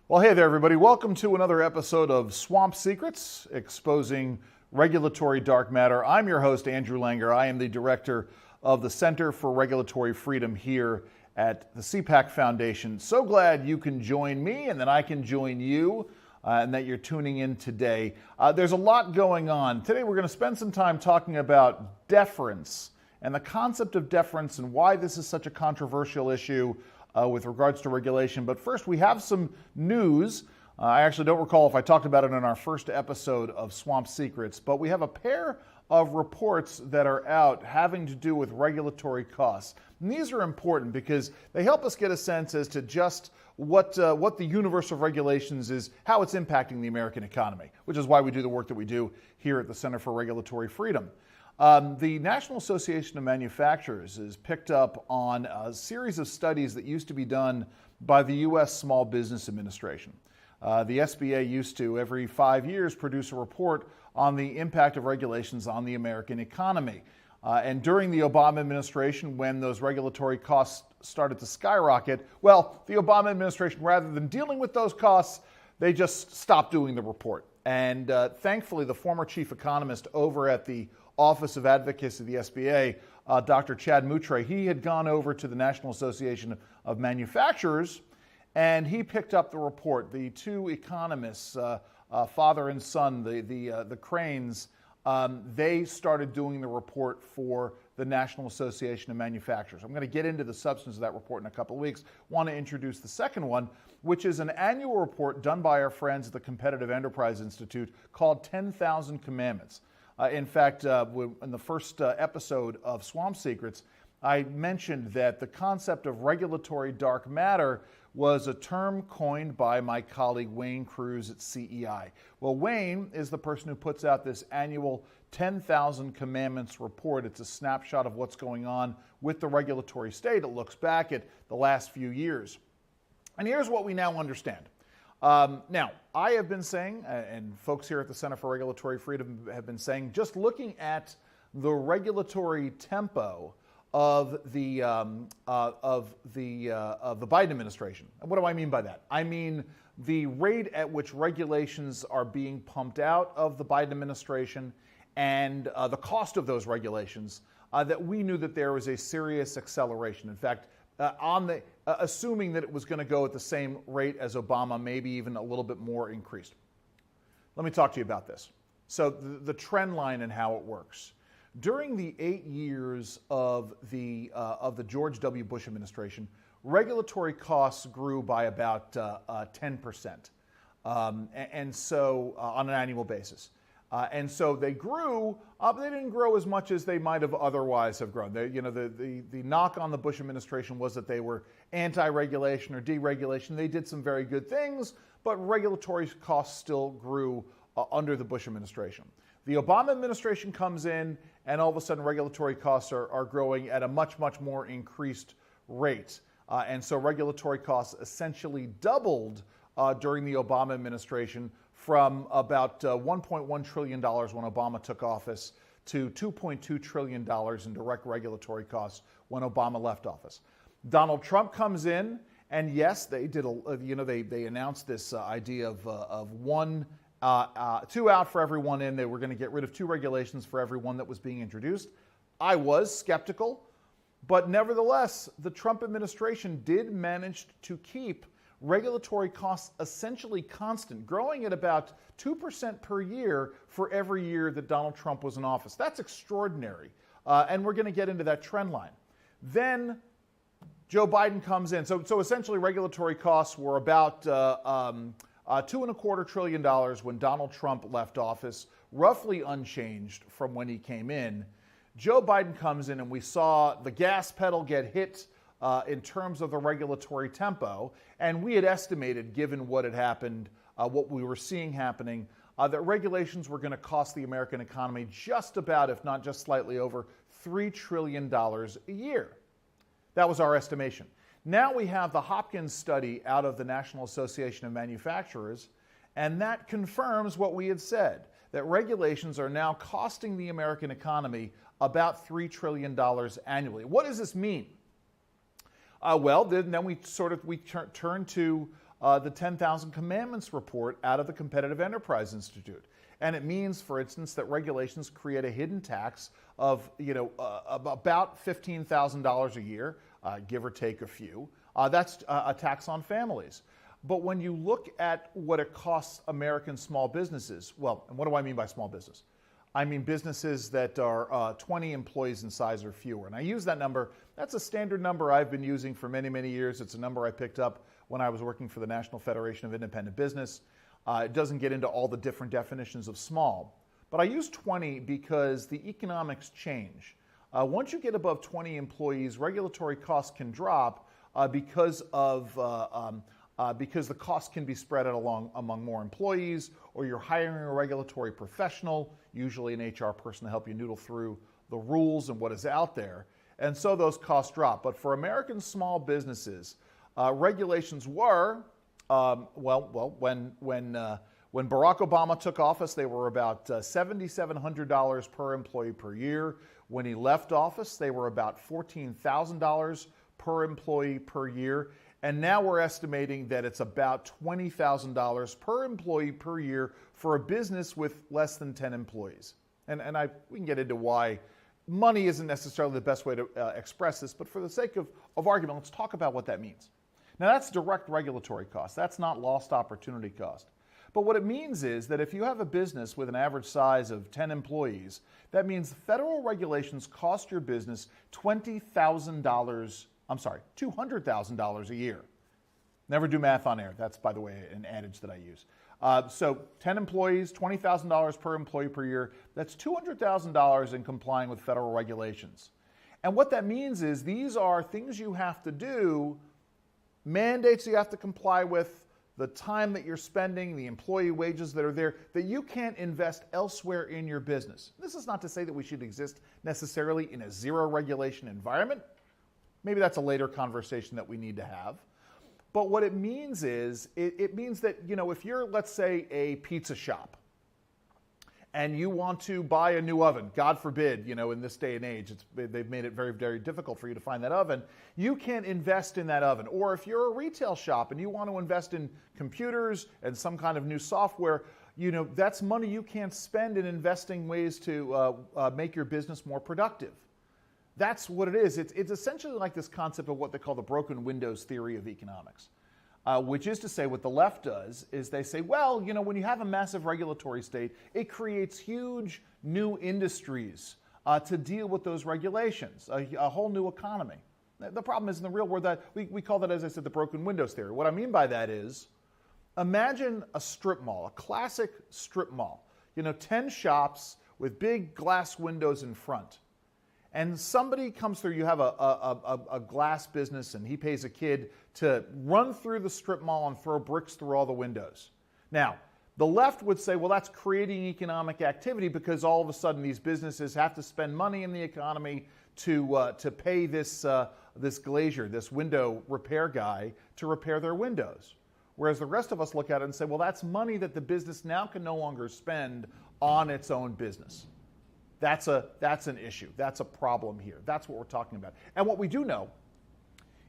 Well, hey there, everybody. Welcome to another episode of Swamp Secrets, exposing regulatory dark matter. I'm your host, Andrew Langer. I am the director of the Center for Regulatory Freedom here at the CPAC Foundation. So glad you can join me and that I can join you and that you're tuning in today. There's a lot going on. Today we're going to spend some time talking about deference and the concept of deference and why this is such a controversial issue with regards to regulation. But first, we have some news. I actually don't recall if I talked about it in our first episode of Swamp Secrets, but we have a pair of reports that are out having to do with regulatory costs. And these are important because they help us get a sense as to just what the universe of regulations is, how it's impacting the American economy, which is why we do the work that we do here at the Center for Regulatory Freedom. The National Association of Manufacturers has picked up on a series of studies that used to be done by the U.S. Small Business Administration. The SBA used to, every 5 years, produce a report on the impact of regulations on the American economy. And during the Obama administration, when those regulatory costs started to skyrocket, well, the Obama administration, rather than dealing with those costs, they just stopped doing the report. And thankfully, the former chief economist over at the Office of Advocacy of the SBA, Dr. Chad Moutre, he had gone over to the National Association of Manufacturers, and he picked up the report. The two economists, father and son, the Cranes, they started doing the report for the National Association of Manufacturers. I'm going to get into the substance of that report in a couple of weeks. Want to introduce the second one, which is an annual report done by our friends at the Competitive Enterprise Institute called 10,000 Commandments. In fact, in the first episode of Swamp Secrets, I mentioned that the concept of regulatory dark matter was a term coined by my colleague Wayne Cruz at CEI. Well, Wayne is the person who puts out this annual 10,000 Commandments report. It's a snapshot of what's going on with the regulatory state. It looks back at the last few years. And here's what we now understand. Now, I have been saying, and folks here at the Center for Regulatory Freedom have been saying, just looking at the regulatory tempo of the Biden administration. And what do I mean by that? I mean the rate at which regulations are being pumped out of the Biden administration and the cost of those regulations, that we knew that there was a serious acceleration. In fact, assuming that it was going to go at the same rate as Obama, maybe even a little bit more increased. Let me talk to you about this. So the trend line and how it works. During the 8 years of the George W. Bush administration, regulatory costs grew by about 10%, and so on an annual basis. And so they grew, but they didn't grow as much as they might have otherwise have grown. The knock on the Bush administration was that they were anti-regulation or deregulation. They did some very good things, but regulatory costs still grew under the Bush administration. The Obama administration comes in, and all of a sudden regulatory costs are growing at a much, much more increased rate. And so regulatory costs essentially doubled during the Obama administration, from about $1.1 trillion when Obama took office to $2.2 trillion in direct regulatory costs when Obama left office. Donald Trump comes in, and yes, they did. They announced this idea of two out for every one in. They were going to get rid of two regulations for every one that was being introduced. I was skeptical, but nevertheless, the Trump administration did manage to keep regulatory costs essentially constant, growing at about 2% per year for every year that Donald Trump was in office. That's extraordinary, and we're going to get into that trend line. Then Joe Biden comes in. So essentially regulatory costs were about $2.25 trillion when Donald Trump left office, roughly unchanged from when he came in. Joe Biden comes in, and we saw the gas pedal get hit in terms of the regulatory tempo, and we had estimated, given what had happened, what we were seeing happening, that regulations were going to cost the American economy just about, if not just slightly over, $3 trillion a year. That was our estimation. Now we have the Hopkins study out of the National Association of Manufacturers, and that confirms what we had said, that regulations are now costing the American economy about $3 trillion annually. What does this mean? Then we turn to the 10,000 Commandments report out of the Competitive Enterprise Institute. And it means, for instance, that regulations create a hidden tax of about $15,000 a year, give or take a few. That's a tax on families. But when you look at what it costs American small businesses, well, and what do I mean by small business? I mean businesses that are 20 employees in size or fewer. And I use that number. That's a standard number I've been using for many, many years. It's a number I picked up when I was working for the National Federation of Independent Business. It doesn't get into all the different definitions of small. But I use 20 because the economics change. Once you get above 20 employees, regulatory costs can drop because the cost can be spread out among more employees, or you're hiring a regulatory professional, usually an HR person, to help you noodle through the rules and what is out there. And so those costs drop. But for American small businesses, regulations were, when Barack Obama took office, they were about $7,700 per employee per year. When he left office, they were about $14,000 per employee per year. And now we're estimating that it's about $20,000 per employee per year for a business with less than 10 employees. And we can get into why money isn't necessarily the best way to express this, but for the sake of argument, let's talk about what that means. Now, that's direct regulatory cost. That's not lost opportunity cost. But what it means is that if you have a business with an average size of 10 employees, that means federal regulations cost your business $200,000 a year. Never do math on air. That's, by the way, an adage that I use. So 10 employees, $20,000 per employee per year. That's $200,000 in complying with federal regulations. And what that means is these are things you have to do, mandates you have to comply with, the time that you're spending, the employee wages that are there, that you can't invest elsewhere in your business. This is not to say that we should exist necessarily in a zero regulation environment. Maybe that's a later conversation that we need to have. But what it means is, it means that, if you're, let's say, a pizza shop, and you want to buy a new oven, God forbid, in this day and age, they've made it very, very difficult for you to find that oven, you can't invest in that oven. Or if you're a retail shop and you want to invest in computers and some kind of new software, that's money you can't spend in investing ways to make your business more productive. That's what it is. It's essentially like this concept of what they call the broken windows theory of economics, which is to say what the left does is they say, well, when you have a massive regulatory state, it creates huge new industries to deal with those regulations, a whole new economy. The problem is in the real world that we call that, as I said, the broken windows theory. What I mean by that is, imagine a strip mall, a classic strip mall, 10 shops with big glass windows in front. And somebody comes through, you have a glass business, and he pays a kid to run through the strip mall and throw bricks through all the windows. Now, the left would say, well, that's creating economic activity because all of a sudden these businesses have to spend money in the economy to pay this glazier, this window repair guy, to repair their windows. Whereas the rest of us look at it and say, well, that's money that the business now can no longer spend on its own business. That's an issue. That's a problem here. That's what we're talking about. And what we do know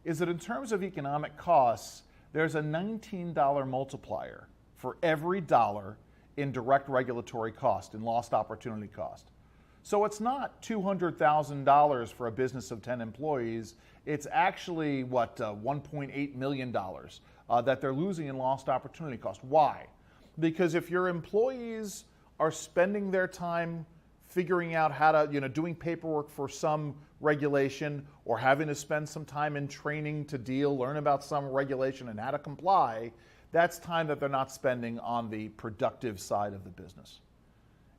is that in terms of economic costs, there's a $19 multiplier for every dollar in direct regulatory cost, in lost opportunity cost. So it's not $200,000 for a business of 10 employees. It's actually, $1.8 million that they're losing in lost opportunity cost. Why? Because if your employees are spending their time figuring out how to, doing paperwork for some regulation, or having to spend some time in training to learn about some regulation and how to comply, that's time that they're not spending on the productive side of the business.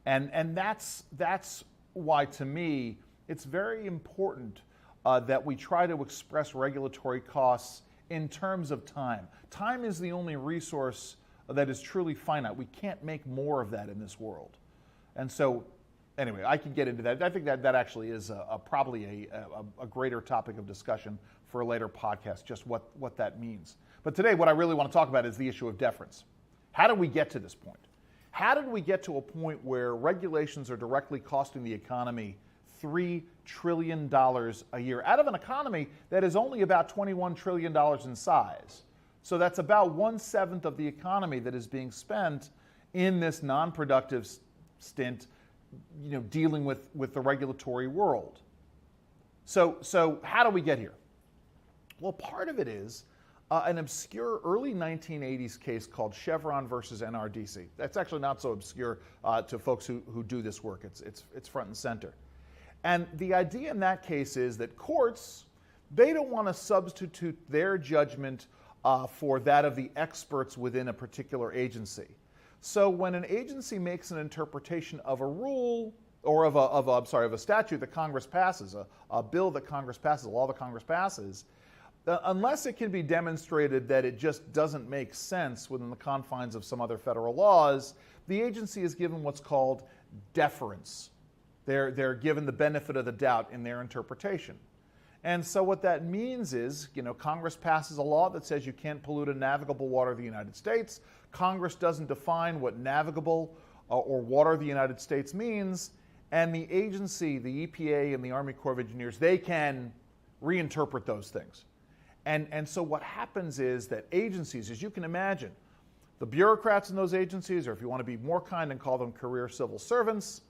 And that's why, to me, it's very important that we try to express regulatory costs in terms of time. Time is the only resource that is truly finite. We can't make more of that in this world. And so, anyway, I can get into that. I think that actually is probably a greater topic of discussion for a later podcast, just what that means. But today, what I really want to talk about is the issue of deference. How did we get to this point? How did we get to a point where regulations are directly costing the economy $3 trillion a year out of an economy that is only about $21 trillion in size. So that's about 1/7 of the economy that is being spent in this non-productive stint, dealing with the regulatory world. So how do we get here? Well, part of it is an obscure early 1980s case called Chevron versus NRDC. That's actually not so obscure to folks who do this work. It's front and center. And the idea in that case is that courts, they don't want to substitute their judgment for that of the experts within a particular agency. So when an agency makes an interpretation of a rule or of a statute that Congress passes, a bill that Congress passes, a law that Congress passes, unless it can be demonstrated that it just doesn't make sense within the confines of some other federal laws, the agency is given what's called deference. They're given the benefit of the doubt in their interpretation. And so what that means is, Congress passes a law that says you can't pollute a navigable water of the United States. Congress doesn't define what navigable or water of the United States means, and the agency, the EPA and the Army Corps of Engineers, they can reinterpret those things. And so what happens is that agencies, as you can imagine, the bureaucrats in those agencies, or if you want to be more kind and call them career civil servants,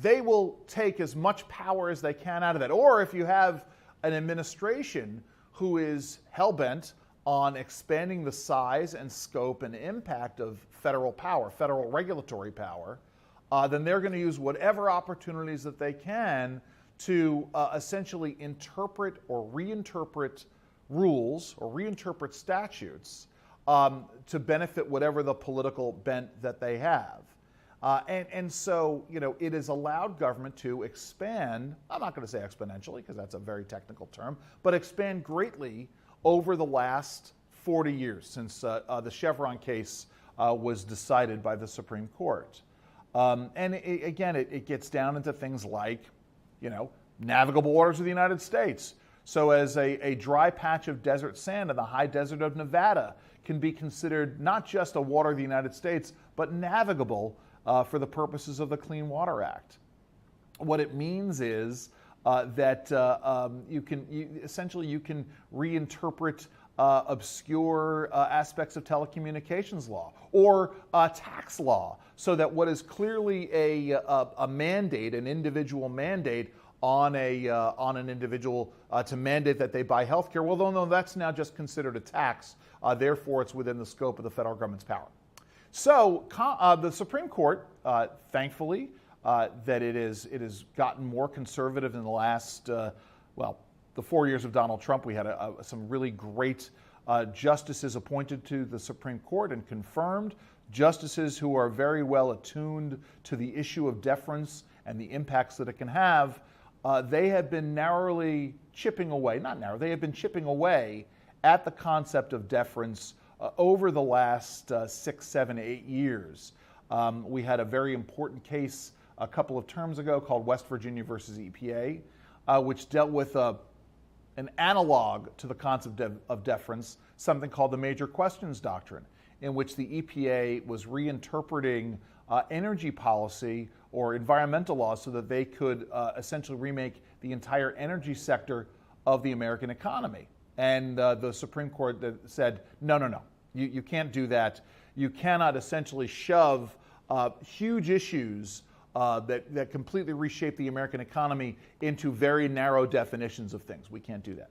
they will take as much power as they can out of that. Or if you have an administration who is hell-bent on expanding the size and scope and impact of federal power, federal regulatory power, then they're going to use whatever opportunities that they can to essentially interpret or reinterpret rules or reinterpret statutes to benefit whatever the political bent that they have. And so, it has allowed government to expand, I'm not going to say exponentially because that's a very technical term, but expand greatly over the last 40 years since the Chevron case was decided by the Supreme Court. And it gets down into things like, navigable waters of the United States. So as a dry patch of desert sand in the high desert of Nevada can be considered not just a water of the United States, but navigable for the purposes of the Clean Water Act. What it means is that you can reinterpret obscure aspects of telecommunications law or tax law, so that what is clearly a mandate, an individual mandate on an individual to mandate that they buy health care, well, no, that's now just considered a tax. Therefore, it's within the scope of the federal government's power. So the Supreme Court, thankfully, that it has gotten more conservative in the last, the 4 years of Donald Trump. We had some really great justices appointed to the Supreme Court and confirmed, justices who are very well attuned to the issue of deference and the impacts that it can have. They have been chipping away at the concept of deference over the last 6, 7, 8 years. We had a very important case a couple of terms ago called West Virginia versus EPA, which dealt with an analog to the concept of deference, something called the Major Questions Doctrine, in which the EPA was reinterpreting energy policy or environmental laws so that they could essentially remake the entire energy sector of the American economy. And the Supreme Court said, no, you can't do that. You cannot essentially shove huge issues that completely reshape the American economy into very narrow definitions of things. We can't do that.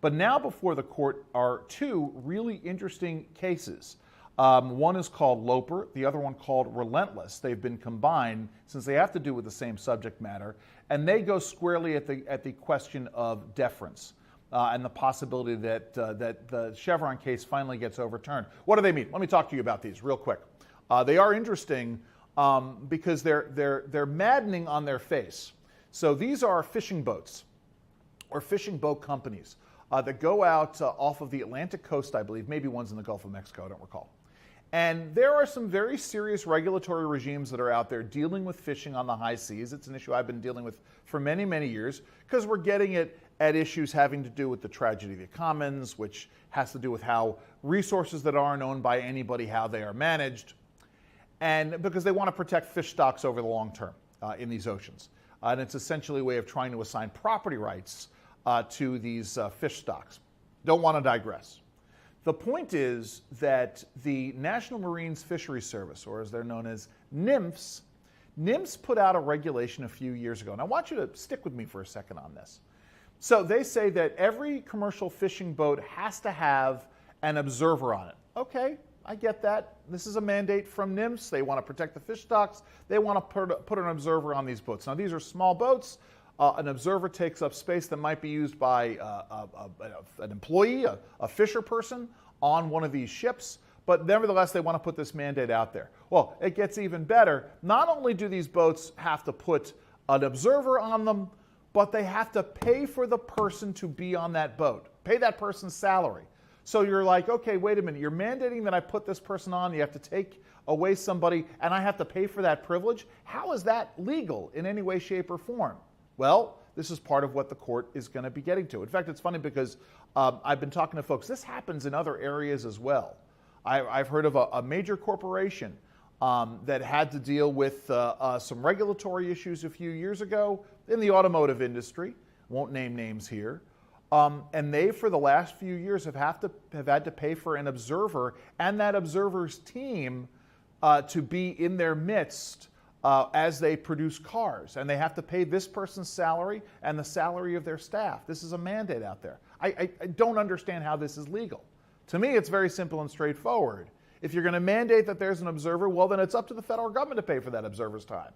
But now before the court are two really interesting cases. One is called Loper, the other one called Relentless. They've been combined since they have to do with the same subject matter, and they go squarely at the question of deference and the possibility that the Chevron case finally gets overturned. What do they mean? Let me talk to you about these real quick. They are interesting because they're maddening on their face. So these are fishing boats or fishing boat companies that go out off of the Atlantic coast, I believe. Maybe one's in the Gulf of Mexico, I don't recall. And there are some very serious regulatory regimes that are out there dealing with fishing on the high seas. It's an issue I've been dealing with for many, many years because we're getting it at issues having to do with the tragedy of the commons, which has to do with how resources that aren't owned by anybody, how they are managed, and because they want to protect fish stocks over the long term in these oceans. and it's essentially a way of trying to assign property rights to these fish stocks. Don't want to digress. The point is that the National Marine Fisheries Service, or as they're known as NMFS, put out a regulation a few years ago. And I want you to stick with me for a second on this. So they say that every commercial fishing boat has to have an observer on it. Okay, I get that. This is a mandate from NMFS. They want to protect the fish stocks. They want to put an observer on these boats. Now, these are small boats. An observer takes up space that might be used by an employee, a fisher person on one of these ships, but nevertheless, they want to put this mandate out there. Well, it gets even better. Not only do these boats have to put an observer on them, but they have to pay for the person to be on that boat, pay that person's salary. So you're like, okay, wait a minute, you're mandating that I put this person on, you have to take away somebody, and I have to pay for that privilege? How is that legal in any way, shape, or form? Well, this is part of what the court is going to be getting to. In fact, it's funny because I've been talking to folks. This happens in other areas as well. I've heard of a major corporation that had to deal with some regulatory issues a few years ago in the automotive industry. Won't name names here. And they, for the last few years, have had to pay for an observer and that observer's team to be in their midst as they produce cars, and they have to pay this person's salary and the salary of their staff. This is a mandate out there. I don't understand how this is legal. To me, it's very simple and straightforward. If you're going to mandate that there's an observer, well, then it's up to the federal government to pay for that observer's time.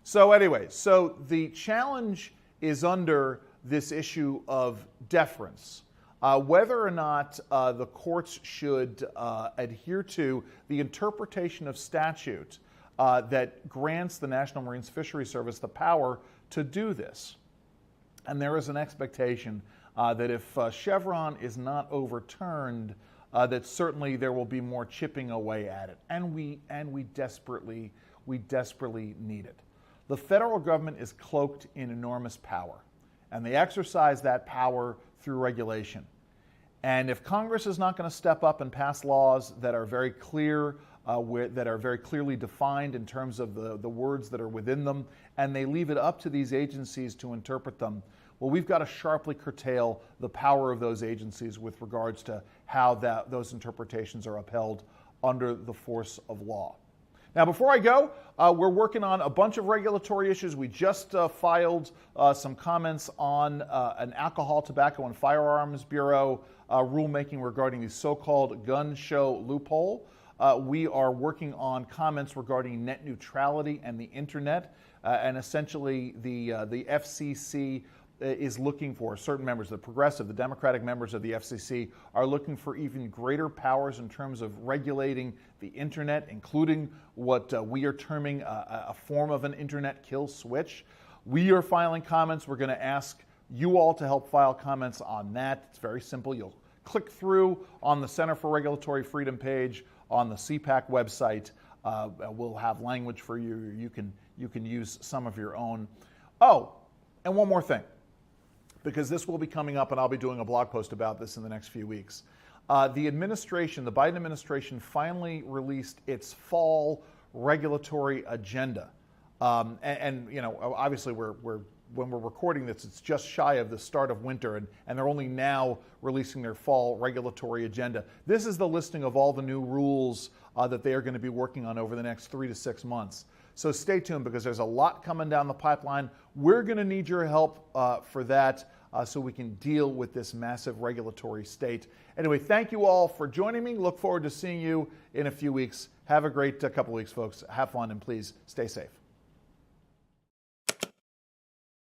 So anyway, so the challenge is under this issue of deference. Whether or not the courts should adhere to the interpretation of statute that grants the National Marine Fisheries Service the power to do this. And there is an expectation that if Chevron is not overturned, that certainly there will be more chipping away at it. And we desperately need it. The federal government is cloaked in enormous power, and they exercise that power through regulation. And if Congress is not going to step up and pass laws that are very clear, that are very clearly defined in terms of the words that are within them, and they leave it up to these agencies to interpret them, well, we've got to sharply curtail the power of those agencies with regards to how those interpretations are upheld under the force of law. Now, before I go, we're working on a bunch of regulatory issues. We just filed some comments on an Alcohol, Tobacco, and Firearms Bureau rulemaking regarding the so-called gun show loophole. We are working on comments regarding net neutrality and the internet, and essentially the FCC is looking for certain members, the progressive, the Democratic members of the FCC are looking for even greater powers in terms of regulating the internet, including what we are terming a form of an internet kill switch. We are filing comments. We're going to ask you all to help file comments on that. It's very simple. You'll click through on the Center for Regulatory Freedom page on the CPAC website. We'll have language for you. You can use some of your own. Oh, and one more thing, because this will be coming up and I'll be doing a blog post about this in the next few weeks. The Biden administration finally released its fall regulatory agenda. And you know, obviously when we're recording this, it's just shy of the start of winter, and they're only now releasing their fall regulatory agenda. This is the listing of all the new rules that they are going to be working on over the next 3 to 6 months. So stay tuned, because there's a lot coming down the pipeline. We're going to need your help for that so we can deal with this massive regulatory state. Anyway, thank you all for joining me. Look forward to seeing you in a few weeks. Have a great couple of weeks, folks. Have fun, and please stay safe.